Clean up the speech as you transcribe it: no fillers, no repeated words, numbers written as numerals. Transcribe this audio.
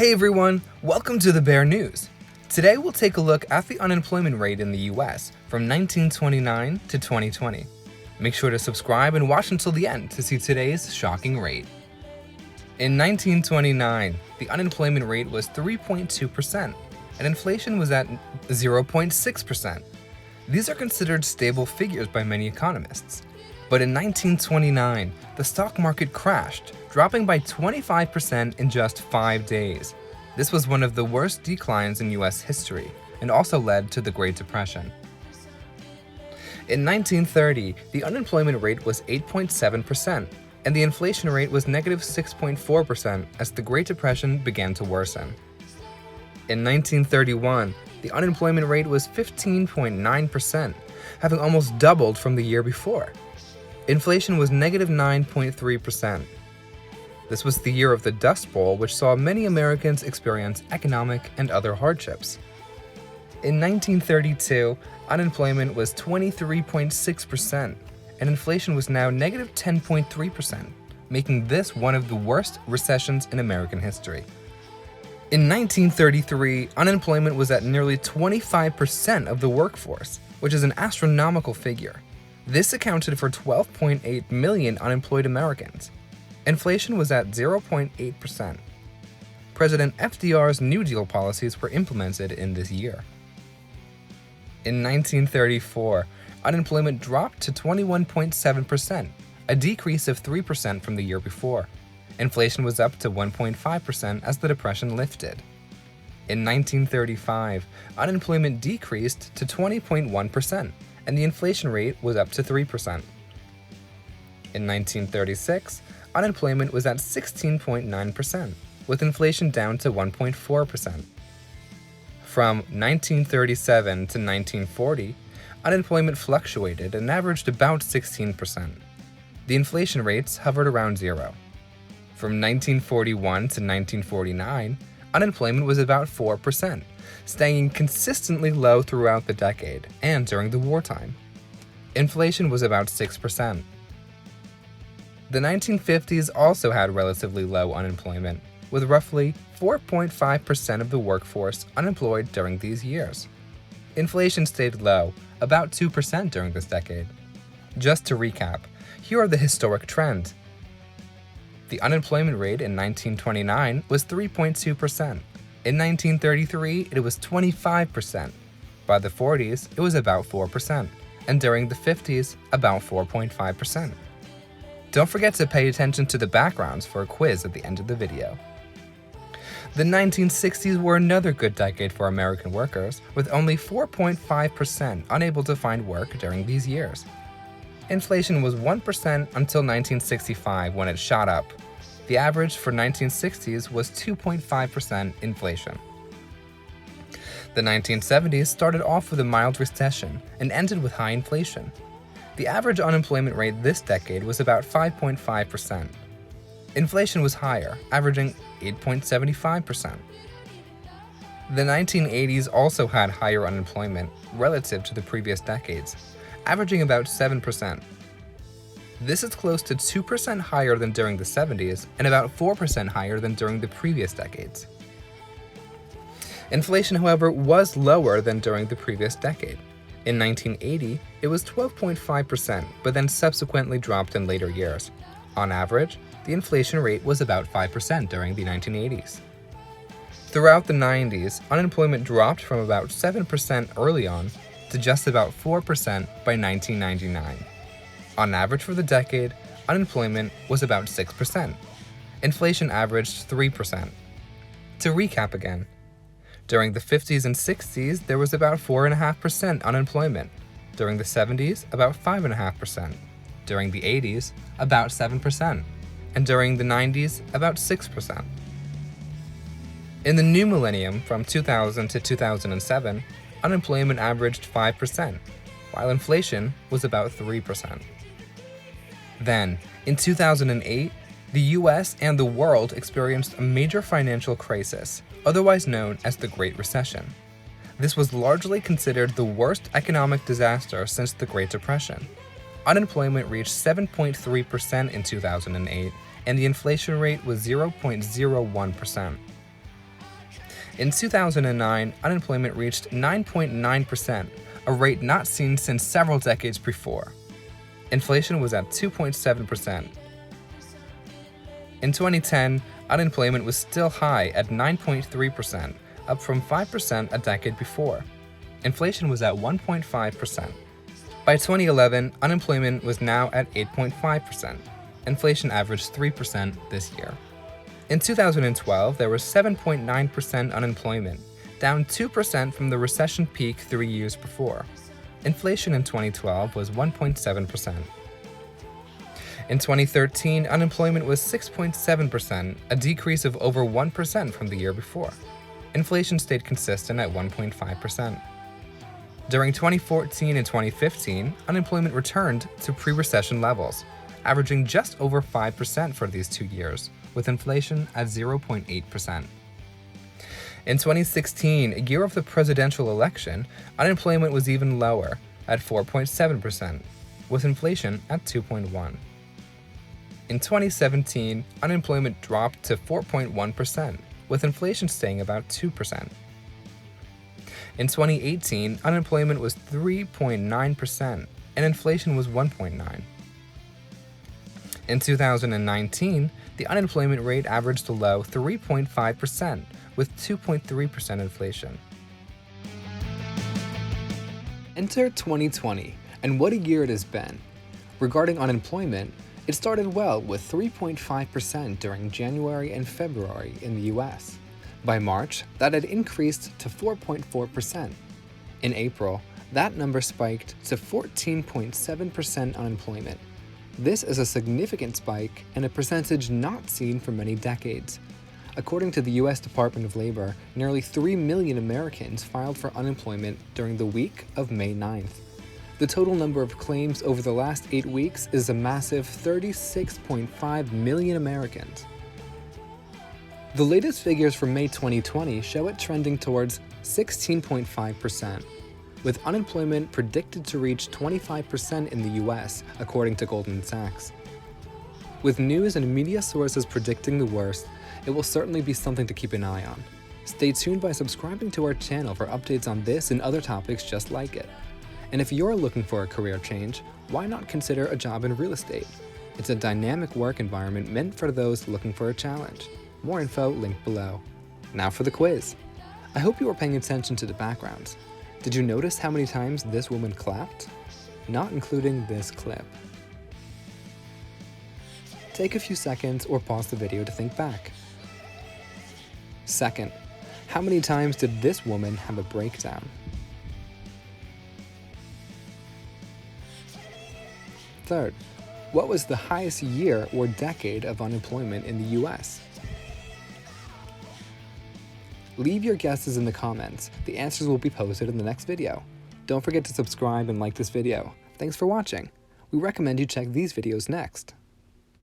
Hey everyone, welcome to the B.E.R.E News. Today we'll take a look at the unemployment rate in the US from 1929 to 2020. Make sure to subscribe and watch until the end to see today's shocking rate. In 1929, the unemployment rate was 3.2% and inflation was at 0.6%. These are considered stable figures by many economists. But in 1929, the stock market crashed, dropping by 25% in just 5 days. This was one of the worst declines in US history and also led to the Great Depression. In 1930, the unemployment rate was 8.7%, and the inflation rate was negative 6.4% as the Great Depression began to worsen. In 1931, the unemployment rate was 15.9%, having almost doubled from the year before. Inflation was negative 9.3%. This was the year of the Dust Bowl, which saw many Americans experience economic and other hardships. In 1932, unemployment was 23.6%, and inflation was now negative 10.3%, making this one of the worst recessions in American history. In 1933, unemployment was at nearly 25% of the workforce, which is an astronomical figure. This accounted for 12.8 million unemployed Americans. Inflation was at 0.8%. President FDR's New Deal policies were implemented in this year. In 1934, unemployment dropped to 21.7%, a decrease of 3% from the year before. Inflation was up to 1.5% as the Depression lifted. In 1935, unemployment decreased to 20.1%, and the inflation rate was up to 3%. In 1936, unemployment was at 16.9%, with inflation down to 1.4%. From 1937 to 1940, unemployment fluctuated and averaged about 16%. The inflation rates hovered around zero. From 1941 to 1949, unemployment was about 4%, staying consistently low throughout the decade and during the wartime. Inflation was about 6%. The 1950s also had relatively low unemployment, with roughly 4.5% of the workforce unemployed during these years. Inflation stayed low, about 2% during this decade. Just to recap, here are the historic trends. The unemployment rate in 1929 was 3.2%. In 1933, it was 25%. By the 40s, it was about 4%, and during the 50s, about 4.5%. Don't forget to pay attention to the backgrounds for a quiz at the end of the video. The 1960s were another good decade for American workers, with only 4.5% unable to find work during these years. Inflation was 1% until 1965 when it shot up. The average for 1960s was 2.5% inflation. The 1970s started off with a mild recession and ended with high inflation. The average unemployment rate this decade was about 5.5%. Inflation was higher, averaging 8.75%. The 1980s also had higher unemployment relative to the previous decades, averaging about 7%. This is close to 2% higher than during the 70s and about 4% higher than during the previous decades. Inflation, however, was lower than during the previous decade. In 1980, it was 12.5%, but then subsequently dropped in later years. On average, the inflation rate was about 5% during the 1980s. Throughout the 90s, unemployment dropped from about 7% early on to just about 4% by 1999. On average for the decade, unemployment was about 6%. Inflation averaged 3%. To recap again, during the 50s and 60s, there was about 4.5% unemployment. During the 70s, about 5.5%. During the 80s, about 7%. And during the 90s, about 6%. In the new millennium, from 2000 to 2007, unemployment averaged 5%, while inflation was about 3%. Then, in 2008, the US and the world experienced a major financial crisis, otherwise known as the Great Recession. This was largely considered the worst economic disaster since the Great Depression. Unemployment reached 7.3% in 2008, and the inflation rate was 0.01%. In 2009, unemployment reached 9.9%, a rate not seen since several decades before. Inflation was at 2.7%. In 2010, unemployment was still high at 9.3%, up from 5% a decade before. Inflation was at 1.5%. By 2011, unemployment was now at 8.5%. Inflation averaged 3% this year. In 2012, there was 7.9% unemployment, down 2% from the recession peak 3 years before. Inflation in 2012 was 1.7%. In 2013, unemployment was 6.7%, a decrease of over 1% from the year before. Inflation stayed consistent at 1.5%. During 2014 and 2015, unemployment returned to pre-recession levels, averaging just over 5% for these 2 years, with inflation at 0.8%. In 2016, a year of the presidential election, unemployment was even lower, at 4.7%, with inflation at 2.1%. In 2017, unemployment dropped to 4.1%, with inflation staying about 2%. In 2018, unemployment was 3.9%, and inflation was 1.9%. In 2019, the unemployment rate averaged a low 3.5%, with 2.3% inflation. Enter 2020, and what a year it has been. Regarding unemployment, it started well with 3.5% during January and February in the US. By March, that had increased to 4.4%. In April, that number spiked to 14.7% unemployment. This is a significant spike and a percentage not seen for many decades. According to the U.S. Department of Labor, nearly 3 million Americans filed for unemployment during the week of May 9th. The total number of claims over the last 8 weeks is a massive 36.5 million Americans. The latest figures for May 2020 show it trending towards 16.5%, with unemployment predicted to reach 25% in the US, according to Goldman Sachs. With news and media sources predicting the worst, it will certainly be something to keep an eye on. Stay tuned by subscribing to our channel for updates on this and other topics just like it. And if you're looking for a career change, why not consider a job in real estate? It's a dynamic work environment meant for those looking for a challenge. More info linked below. Now for the quiz. I hope you were paying attention to the backgrounds. Did you notice how many times this woman clapped? Not including this clip. Take a few seconds or pause the video to think back. Second, how many times did this woman have a breakdown? Third, what was the highest year or decade of unemployment in the US? Leave your guesses in the comments. The answers will be posted in the next video. Don't forget to subscribe and like this video. Thanks for watching. We recommend you check these videos next.